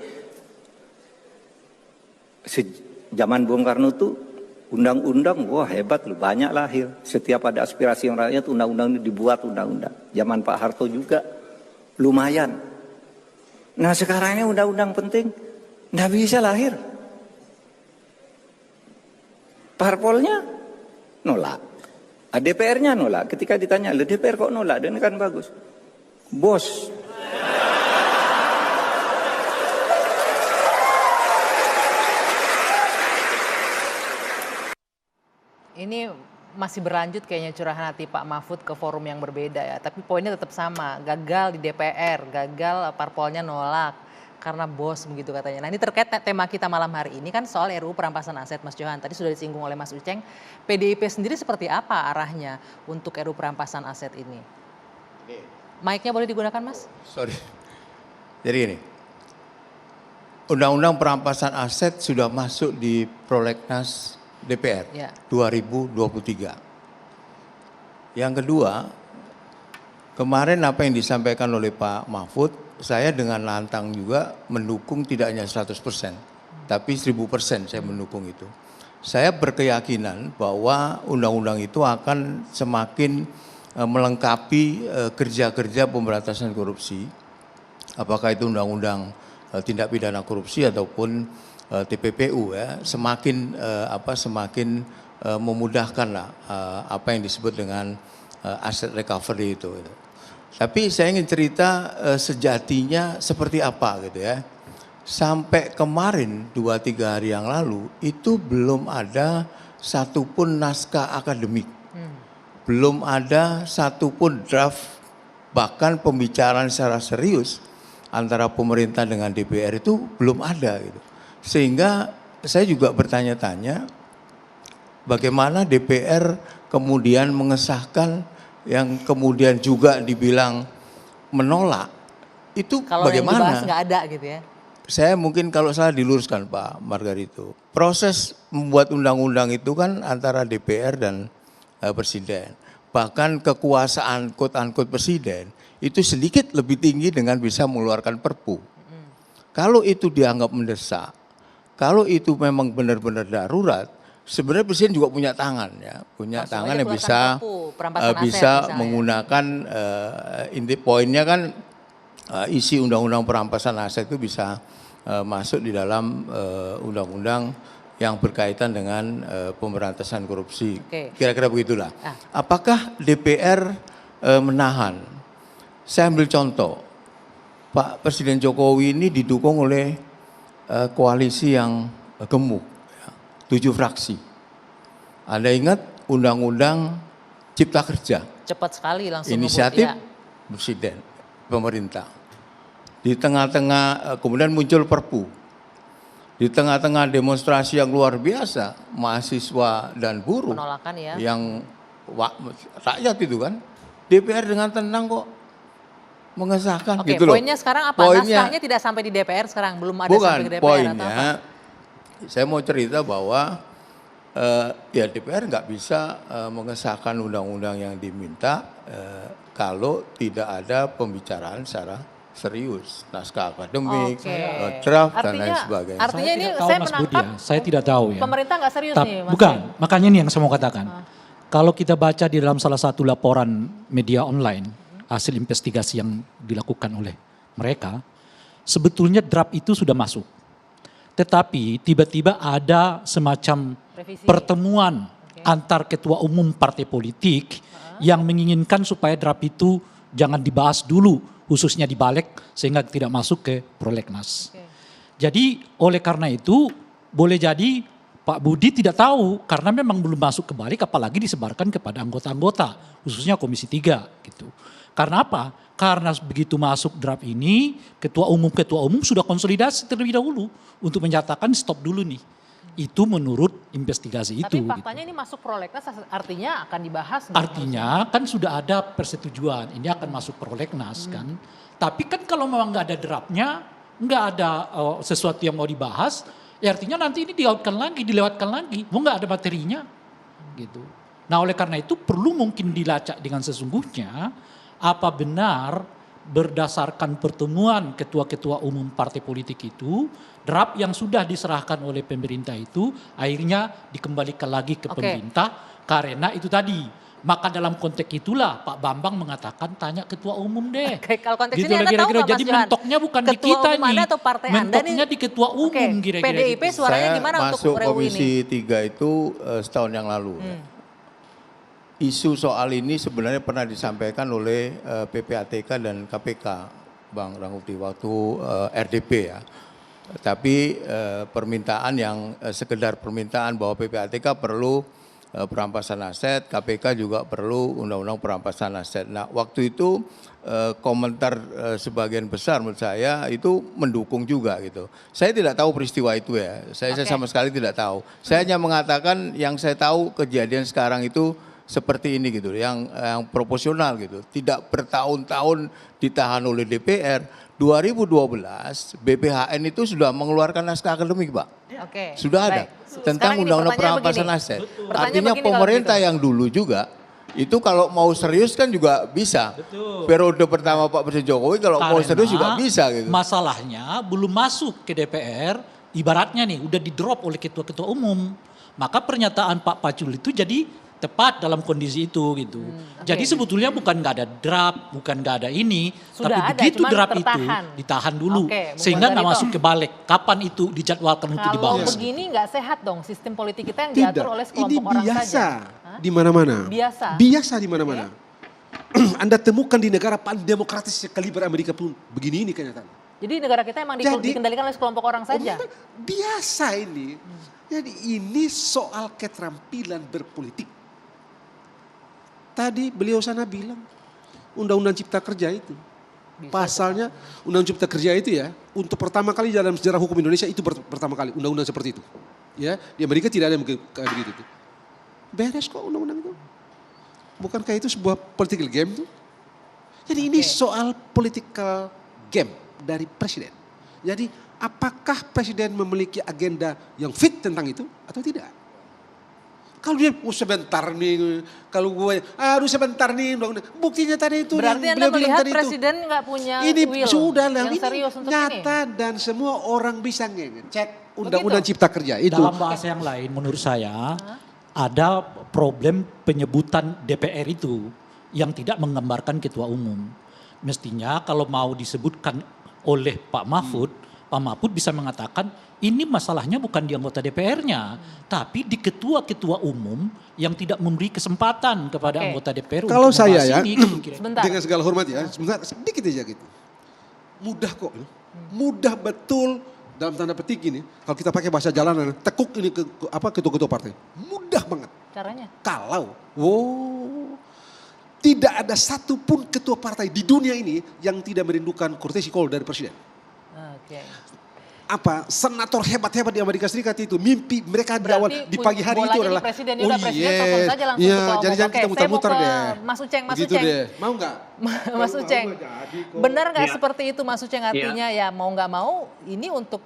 J: zaman Bung Karno tuh undang-undang, wah hebat loh, banyak lahir. Setiap ada aspirasi yang rakyat, undang-undang ini dibuat undang-undang. Zaman Pak Harto juga lumayan. Nah sekarang ini undang-undang penting, nggak bisa lahir. Parpolnya nolak, DPR-nya nolak. Ketika ditanya, loh DPR kok nolak? Dan kan bagus. Bos.
C: Ini masih berlanjut kayaknya curahan hati Pak Mahfud ke forum yang berbeda ya. Tapi poinnya tetap sama, gagal di DPR, gagal parpolnya nolak karena bos begitu katanya. Nah ini terkait tema kita malam hari ini kan soal RUU perampasan aset, Mas Johan. Tadi sudah disinggung oleh Mas Uceng. PDIP sendiri seperti apa arahnya untuk RUU perampasan aset ini? Mic-nya boleh digunakan, Mas?
H: Sorry. Jadi gini, Undang-Undang Perampasan Aset sudah masuk di prolegnas DPR 2023. Yang kedua, kemarin apa yang disampaikan oleh Pak Mahfud, saya dengan lantang juga mendukung tidak hanya 100%, tapi 1000% saya mendukung itu. Saya berkeyakinan bahwa undang-undang itu akan semakin melengkapi kerja-kerja pemberantasan korupsi, apakah itu undang-undang tindak pidana korupsi ataupun TPPU ya, semakin memudahkan lah apa yang disebut dengan asset recovery itu. Tapi saya ingin cerita sejatinya seperti apa gitu ya. Sampai kemarin 2-3 hari yang lalu itu belum ada satupun naskah akademik. Belum ada satupun draft, bahkan pembicaraan secara serius antara pemerintah dengan DPR itu belum ada gitu. Sehingga saya juga bertanya-tanya bagaimana DPR kemudian mengesahkan yang kemudian juga dibilang menolak. Itu
C: kalau
H: bagaimana?
C: Kalau yang dibahas nggak ada gitu ya.
H: Saya mungkin kalau salah diluruskan Pak Margarito. Proses membuat undang-undang itu kan antara DPR dan Presiden. Bahkan kekuasaan quote-unquote Presiden itu sedikit lebih tinggi dengan bisa mengeluarkan perpu. Kalau itu dianggap mendesak, kalau itu memang benar-benar darurat, sebenarnya Presiden juga punya tangan ya, punya tangan yang bisa menggunakan inti poinnya kan isi undang-undang perampasan aset itu bisa masuk di dalam undang-undang yang berkaitan dengan pemberantasan korupsi. Kira-kira begitulah. Apakah DPR menahan? Saya ambil contoh, Pak Presiden Jokowi ini didukung oleh koalisi yang gemuk, 7 fraksi. Anda ingat Undang-Undang Cipta Kerja?
C: Cepat sekali langsung
H: inisiatif Presiden, pemerintah. Di tengah-tengah kemudian muncul Perpu. Di tengah-tengah demonstrasi yang luar biasa, mahasiswa dan buruh yang rakyat itu kan, DPR dengan tenang kok mengesahkan gitu loh.
C: Poinnya sekarang apa? Naskahnya tidak sampai di DPR sekarang, belum ada sampai ke DPR
H: poinnya,
C: atau apa?
H: Saya mau cerita bahwa ya DPR nggak bisa mengesahkan undang-undang yang diminta kalau tidak ada pembicaraan secara serius, naskah akademik, draft dan lain sebagainya.
C: Artinya ini
E: saya menangkap, saya tidak tahu ya.
C: Pemerintah nggak serius nih, Mas.
E: Bukan, makanya ini yang saya mau katakan. Kalau kita baca di dalam salah satu laporan media online, hasil investigasi yang dilakukan oleh mereka, sebetulnya draft itu sudah masuk. tetapi tiba-tiba ada semacam
C: Revisi.
E: pertemuan antar ketua umum partai politik yang menginginkan supaya draft itu jangan dibahas dulu, khususnya di balik sehingga tidak masuk ke prolegnas. Jadi oleh karena itu boleh jadi Pak Budi tidak tahu karena memang belum masuk ke balik, apalagi disebarkan kepada anggota-anggota, khususnya Komisi 3 gitu. Karena apa? Karena begitu masuk draft ini, ketua umum sudah konsolidasi terlebih dahulu untuk menyatakan stop dulu nih. Itu menurut investigasi itu.
C: Tapi faktanya ini masuk prolegnas artinya akan dibahas.
E: Artinya kan sudah ada persetujuan, ini akan masuk prolegnas kan. Tapi kan kalau memang nggak ada draftnya, nggak ada sesuatu yang mau dibahas, ya artinya nanti ini dilewatkan lagi, mau nggak ada materinya, gitu. Nah oleh karena itu perlu mungkin dilacak dengan sesungguhnya apa benar berdasarkan pertemuan ketua-ketua umum partai politik itu, draft yang sudah diserahkan oleh pemerintah itu akhirnya dikembalikan lagi ke pemerintah karena itu tadi. Maka dalam konteks itulah Pak Bambang mengatakan tanya ketua umum deh.
C: Kalau konteks
E: gitu
C: ini Anda tahu nggak, Mas
E: Jadi
C: Johan?
E: mentoknya bukan di
C: Ketua
E: kita
C: umum
E: nih.
C: Anda atau partai Anda
E: mentoknya
C: nih?
E: di ketua umum kira-kira.
C: PDIP
E: gitu.
C: suaranya
H: Saya
C: gimana untuk
H: masuk
C: RUU ini?
H: Komisi 3 itu setahun yang lalu. Isu soal ini sebenarnya pernah disampaikan oleh PPATK dan KPK, Bang Rangkuti, waktu RDP ya. Tapi permintaan yang sekedar permintaan bahwa PPATK perlu perampasan aset, KPK juga perlu undang-undang perampasan aset. Nah waktu itu komentar sebagian besar menurut saya itu mendukung juga gitu. Saya tidak tahu peristiwa itu ya, saya sama sekali tidak tahu. Saya hanya mengatakan yang saya tahu kejadian sekarang itu seperti ini gitu, yang proporsional gitu. Tidak bertahun-tahun ditahan oleh DPR. 2012 BPHN itu sudah mengeluarkan naskah akademik, Pak. Sudah ada tentang undang-undang perampasan aset. Artinya pemerintah yang dulu juga itu kalau mau serius kan juga bisa. Periode pertama Pak Presiden Jokowi kalau mau serius juga bisa gitu.
E: Masalahnya belum masuk ke DPR, ibaratnya nih udah di drop oleh ketua-ketua umum. Maka pernyataan Pak Pacul itu jadi tepat dalam kondisi itu gitu. Jadi sebetulnya bukan nggak ada draft, bukan nggak ada ini,
C: Sudah
E: tapi
C: ada,
E: begitu
C: cuman
E: draft
C: tertahan.
E: itu ditahan dulu,
C: Bung
E: sehingga nggak
C: Garito.
E: masuk ke balik. Kapan itu dijadwalkan untuk
C: Kalau
E: dibahas?
C: begini nggak sehat dong sistem politik kita yang diatur oleh
D: Ini
C: sekelompok orang
D: biasa
C: saja.
D: di mana-mana.
C: Biasa?
D: Biasa di mana-mana. Anda temukan di negara paling demokratis sekaliber Amerika pun begini ini kenyataan.
C: Jadi negara kita emang dikendalikan oleh sekelompok orang saja.
D: Biasa ini. Jadi ini soal keterampilan berpolitik. Tadi beliau sana bilang undang-undang cipta kerja itu. Pasalnya undang-undang cipta kerja itu ya, untuk pertama kali dalam sejarah hukum Indonesia itu pertama kali undang-undang seperti itu. Ya, di Amerika tidak ada yang kayak begitu. Beres kok undang-undang itu. Bukankah itu sebuah political game tuh? Jadi ini soal political game dari presiden. Jadi apakah presiden memiliki agenda yang fit tentang itu atau tidak? Kalau dia sebentar nih, kalau gue sebentar nih, buktinya tadi itu.
C: Berarti Anda melihat presiden nggak punya will
D: sudah
C: yang
D: ini
C: serius untuk
D: nyata
C: ini?
D: dan semua orang bisa ngecek undang-undang cipta kerja itu.
E: Dalam bahasa yang lain menurut saya ada problem penyebutan DPR itu yang tidak menggambarkan ketua umum. Mestinya kalau mau disebutkan oleh Pak Mahfud, Pak Mahfud bisa mengatakan ini masalahnya bukan di anggota DPR-nya, tapi di ketua-ketua umum yang tidak memberi kesempatan kepada anggota DPR
D: kalau
E: untuk
D: saya ya,
E: ini.
D: dengan segala hormat ya, sebentar sedikit aja gitu. Mudah kok, mudah betul dalam tanda petik ini. Kalau kita pakai bahasa jalanan, tekuk ini ketua-ketua partai, mudah banget.
C: Caranya?
D: Kalau, tidak ada satupun ketua partai di dunia ini yang tidak merindukan courtesy call dari presiden. Senator hebat-hebat di Amerika Serikat itu mimpi mereka di awal di pagi hari itu adalah
C: presiden telepon saja langsung
D: jadi jangan kita muter-muter deh.
C: Mas Uceng,
D: gitu deh. Mau nggak?
C: Mas Uceng, benar nggak seperti itu Mas Uceng? Artinya ya mau nggak mau ini untuk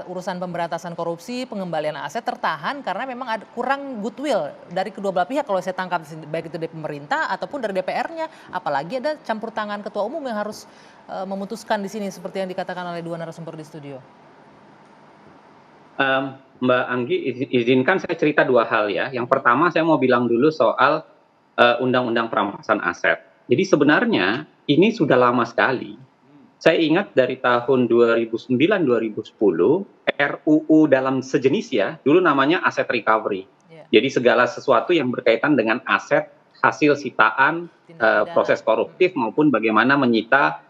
C: urusan pemberantasan korupsi, pengembalian aset tertahan karena memang ada kurang goodwill dari kedua belah pihak kalau saya tangkap, baik itu dari pemerintah ataupun dari DPR-nya. Apalagi ada campur tangan ketua umum yang harus memutuskan di sini seperti yang dikatakan oleh dua narasumber di studio.
I: Mbak Anggi, izinkan saya cerita dua hal ya. Yang pertama saya mau bilang dulu soal undang-undang perampasan aset. Jadi sebenarnya ini sudah lama sekali Saya ingat dari tahun 2009-2010, RUU dalam sejenis ya, dulu namanya aset recovery. Jadi segala sesuatu yang berkaitan dengan aset, hasil sitaan, proses koruptif maupun bagaimana menyita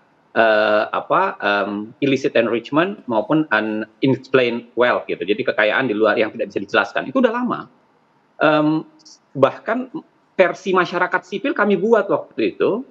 I: illicit enrichment maupun unexplained wealth gitu. Jadi kekayaan di luar yang tidak bisa dijelaskan. Itu udah lama. Bahkan versi masyarakat sipil kami buat waktu itu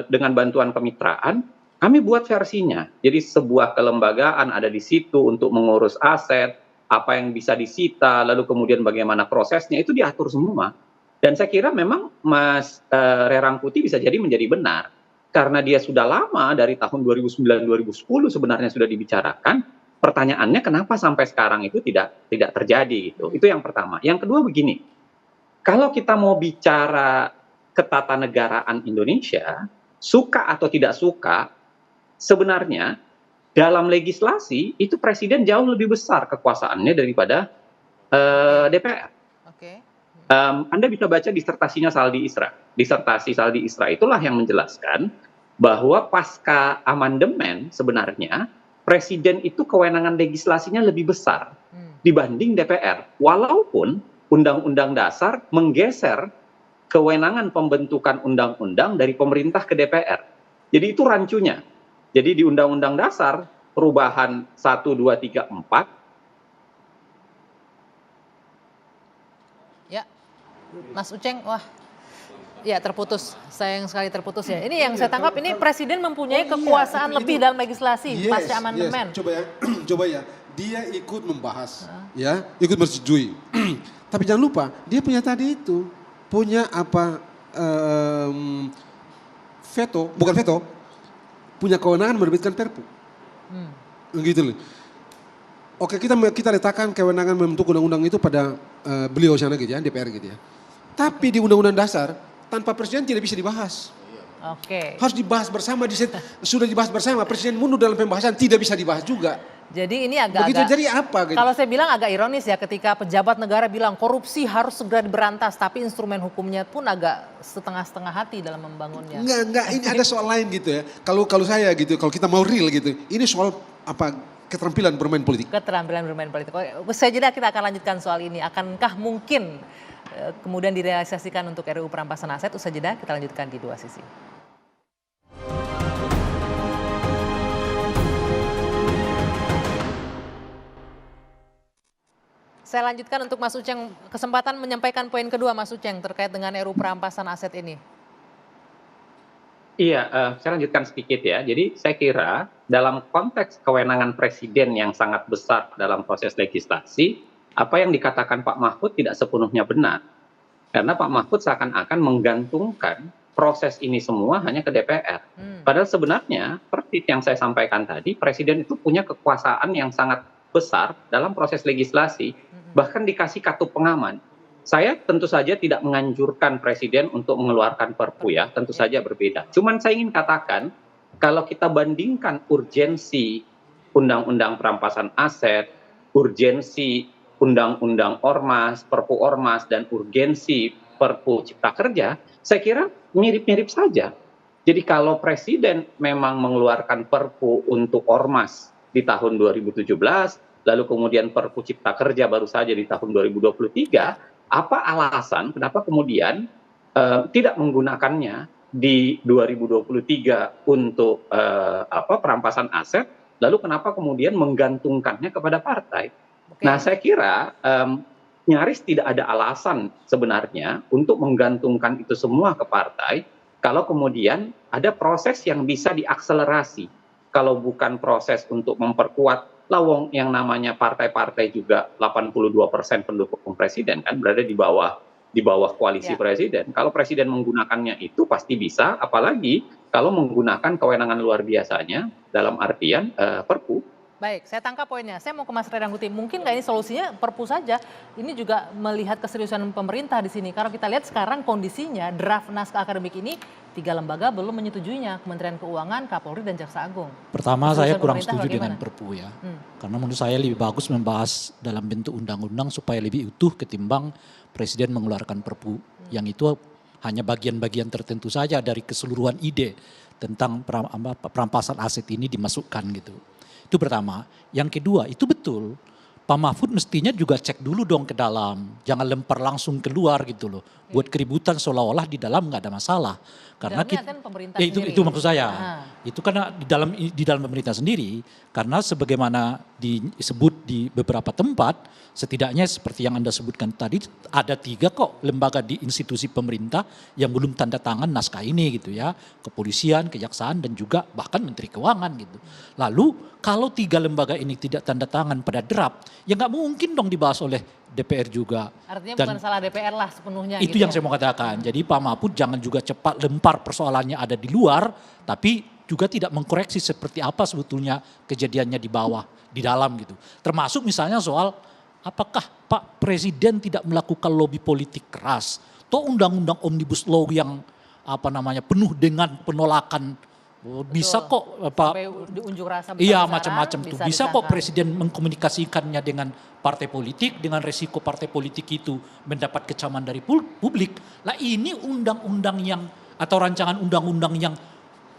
I: dengan bantuan kemitraan, kami buat versinya. Jadi sebuah kelembagaan ada di situ untuk mengurus aset, apa yang bisa disita, lalu kemudian bagaimana prosesnya, itu diatur semua. Dan saya kira memang Mas Rerangkuti bisa jadi menjadi benar. Karena dia sudah lama, dari tahun 2009-2010 sebenarnya sudah dibicarakan, pertanyaannya kenapa sampai sekarang itu tidak terjadi gitu. Itu yang pertama. Yang kedua begini, kalau kita mau bicara ketatanegaraan Indonesia, suka atau tidak suka, sebenarnya dalam legislasi itu presiden jauh lebih besar kekuasaannya daripada DPR. Anda bisa baca disertasinya Saldi Isra. Disertasi Saldi Isra itulah yang menjelaskan bahwa pasca amandemen sebenarnya presiden itu kewenangan legislasinya lebih besar dibanding DPR. Walaupun Undang-Undang Dasar menggeser kewenangan pembentukan undang-undang dari pemerintah ke DPR. Jadi itu rancunya. Jadi di Undang-Undang Dasar perubahan 1, 2, 3, 4.
C: Ya, Mas Uceng, wah, ya terputus. Sayang sekali terputus ya. Ini yang saya tangkap, ini presiden mempunyai kekuasaan lebih dalam legislasi pasca amandemen.
D: Coba ya, dia ikut membahas, ya, ikut menyetujui. Tapi jangan lupa, dia punya tadi itu, punya veto, bukan veto, punya kewenangan menerbitkan perpu. Gitu loh. Oke, kita letakkan kewenangan membentuk undang-undang itu pada beliau sana gitu ya, DPR gitu ya. Tapi di Undang-Undang Dasar tanpa presiden tidak bisa dibahas.
C: Oke.
D: Harus dibahas bersama, sudah dibahas bersama, presiden mundur dalam pembahasan tidak bisa dibahas juga.
C: Jadi ini agak-agak,
D: begitu jadi apa gitu?
C: Kalau saya bilang agak ironis ya, ketika pejabat negara bilang korupsi harus segera diberantas, tapi instrumen hukumnya pun agak setengah-setengah hati dalam membangunnya.
D: Enggak, ini ada soal lain gitu ya. Kalau saya gitu, kalau kita mau real gitu, ini soal keterampilan bermain politik.
C: Keterampilan bermain politik. Usai jeda kita akan lanjutkan soal ini. Akankah mungkin kemudian direalisasikan untuk RUU perampasan aset? Usai jeda kita lanjutkan di Dua Sisi. Saya lanjutkan untuk Mas Uceng, kesempatan menyampaikan poin kedua Mas Uceng terkait dengan RUU perampasan aset ini.
I: Iya, saya lanjutkan sedikit ya. Jadi saya kira dalam konteks kewenangan presiden yang sangat besar dalam proses legislasi, apa yang dikatakan Pak Mahfud tidak sepenuhnya benar. Karena Pak Mahfud seakan-akan menggantungkan proses ini semua hanya ke DPR. Padahal sebenarnya, seperti yang saya sampaikan tadi, presiden itu punya kekuasaan yang sangat besar dalam proses legislasi, bahkan dikasih kartu pengaman. Saya tentu saja tidak menganjurkan presiden untuk mengeluarkan perpu ya, tentu saja berbeda. Cuman saya ingin katakan, kalau kita bandingkan urgensi undang-undang perampasan aset, urgensi undang-undang ormas, perpu ormas, dan urgensi perpu cipta kerja, saya kira mirip-mirip saja. Jadi kalau presiden memang mengeluarkan perpu untuk ormas di tahun 2017, lalu kemudian perpu cipta kerja baru saja di tahun 2023, apa alasan kenapa kemudian tidak menggunakannya di 2023 untuk perampasan aset, lalu kenapa kemudian menggantungkannya kepada partai? Nah, saya kira nyaris tidak ada alasan sebenarnya untuk menggantungkan itu semua ke partai, kalau kemudian ada proses yang bisa diakselerasi. Kalau bukan proses untuk memperkuat lawong yang namanya partai-partai juga 82% pendukung presiden kan berada di bawah koalisi presiden. Kalau presiden menggunakannya itu pasti bisa, apalagi kalau menggunakan kewenangan luar biasanya dalam artian perpu.
C: Baik, saya tangkap poinnya. Saya mau ke Mas Rerangkuti. Mungkin nggak ini solusinya perpu saja. Ini juga melihat keseriusan pemerintah di sini. Kalau kita lihat sekarang kondisinya draft naskah akademik ini 3 lembaga belum menyetujuinya, Kementerian Keuangan, Kapolri, dan Jaksa Agung.
E: Pertama, saya kurang setuju
C: bagaimana?
E: dengan perpu ya. Karena menurut saya lebih bagus membahas dalam bentuk undang-undang supaya lebih utuh ketimbang presiden mengeluarkan perpu. Yang itu hanya bagian-bagian tertentu saja dari keseluruhan ide tentang perampasan aset ini dimasukkan gitu. Itu pertama. Yang kedua, itu betul. Pak Mahfud mestinya juga cek dulu dong ke dalam. Jangan lempar langsung keluar gitu loh. Buat keributan seolah-olah di dalam nggak ada masalah. Karena
C: Dalamnya kan pemerintah
E: itu
C: sendiri.
E: itu maksud saya.
C: Ah.
E: Itu karena di dalam pemerintah sendiri, karena sebagaimana disebut di beberapa tempat, setidaknya seperti yang Anda sebutkan tadi, ada 3 kok lembaga di institusi pemerintah yang belum tanda tangan naskah ini gitu ya. Kepolisian, kejaksaan, dan juga bahkan Menteri Keuangan gitu. Lalu kalau 3 lembaga ini tidak tanda tangan pada draft, ya nggak mungkin dong dibahas oleh DPR juga.
C: Artinya
E: Dan
C: bukan salah DPR lah sepenuhnya.
E: itu
C: gitu
E: yang
C: ya.
E: saya mau katakan. Jadi Pak Mahfud jangan juga cepat lempar persoalannya ada di luar, tapi juga tidak mengkoreksi seperti apa sebetulnya kejadiannya di bawah, di dalam gitu. Termasuk misalnya soal apakah Pak Presiden tidak melakukan lobby politik keras, atau undang-undang Omnibus Law yang penuh dengan penolakan. Bisa kok
C: Sampai di unjuk rasa
E: iya
C: besar-besaran,
E: macam-macam tuh. Bisa kok
C: disahkan.
E: presiden mengkomunikasikannya dengan partai politik, dengan resiko partai politik itu mendapat kecaman dari publik. Lah ini undang-undang yang atau rancangan undang-undang yang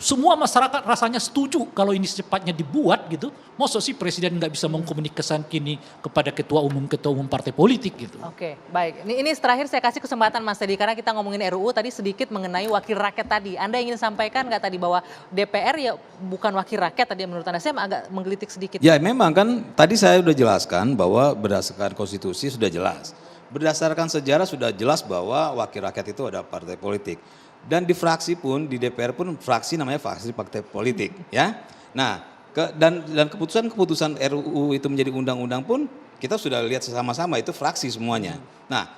E: semua masyarakat rasanya setuju kalau ini secepatnya dibuat gitu. Masa sih presiden nggak bisa mengkomunikasikan kini kepada ketua umum partai politik gitu.
C: Oke, baik. Ini terakhir saya kasih kesempatan Mas Teddy karena kita ngomongin RUU tadi sedikit mengenai wakil rakyat tadi. Anda ingin sampaikan nggak tadi bahwa DPR ya bukan wakil rakyat tadi menurut Anda? Saya agak menggelitik sedikit.
G: Ya memang kan tadi saya sudah jelaskan bahwa berdasarkan konstitusi sudah jelas. Berdasarkan sejarah sudah jelas bahwa wakil rakyat itu ada partai politik. Dan di fraksi pun, di DPR pun fraksi namanya fraksi partai politik ya. Nah dan keputusan RUU itu menjadi undang-undang pun kita sudah lihat sama-sama itu fraksi semuanya. Nah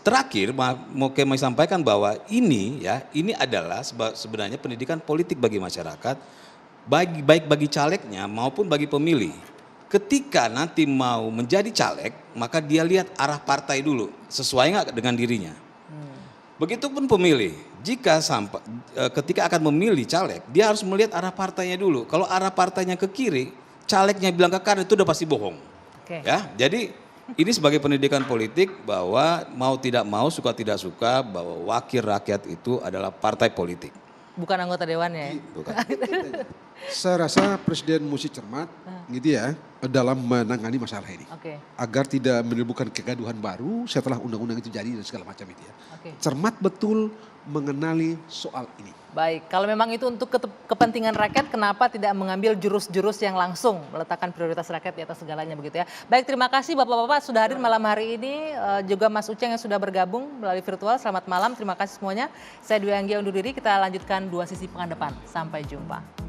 G: terakhir mau kami sampaikan bahwa ini adalah sebenarnya pendidikan politik bagi masyarakat, baik bagi calegnya maupun bagi pemilih. Ketika nanti mau menjadi caleg, maka dia lihat arah partai dulu, sesuai nggak dengan dirinya. Begitupun pemilih, ketika akan memilih caleg, dia harus melihat arah partainya dulu. Kalau arah partainya ke kiri, calegnya bilang ke kanan itu udah pasti bohong.
C: Oke.
G: Ya, jadi ini sebagai pendidikan politik bahwa mau tidak mau, suka tidak suka, bahwa wakil rakyat itu adalah partai politik.
C: Bukan anggota dewannya ya?
G: Bukan.
D: Saya rasa presiden mesti cermat gitu ya dalam menangani masalah ini.
C: Oke.
D: Agar tidak menimbulkan kegaduhan baru setelah undang-undang itu jadi dan segala macam itu ya.
C: Oke.
D: Cermat betul mengenali soal ini.
C: Baik, kalau memang itu untuk kepentingan rakyat, kenapa tidak mengambil jurus-jurus yang langsung meletakkan prioritas rakyat di atas segalanya begitu ya. Baik, terima kasih Bapak-Bapak sudah hadir malam hari ini, juga Mas Uceng yang sudah bergabung melalui virtual. Selamat malam, terima kasih semuanya. Saya Dwi Anggia undur diri, kita lanjutkan 2 sisi pekan depan. Sampai jumpa.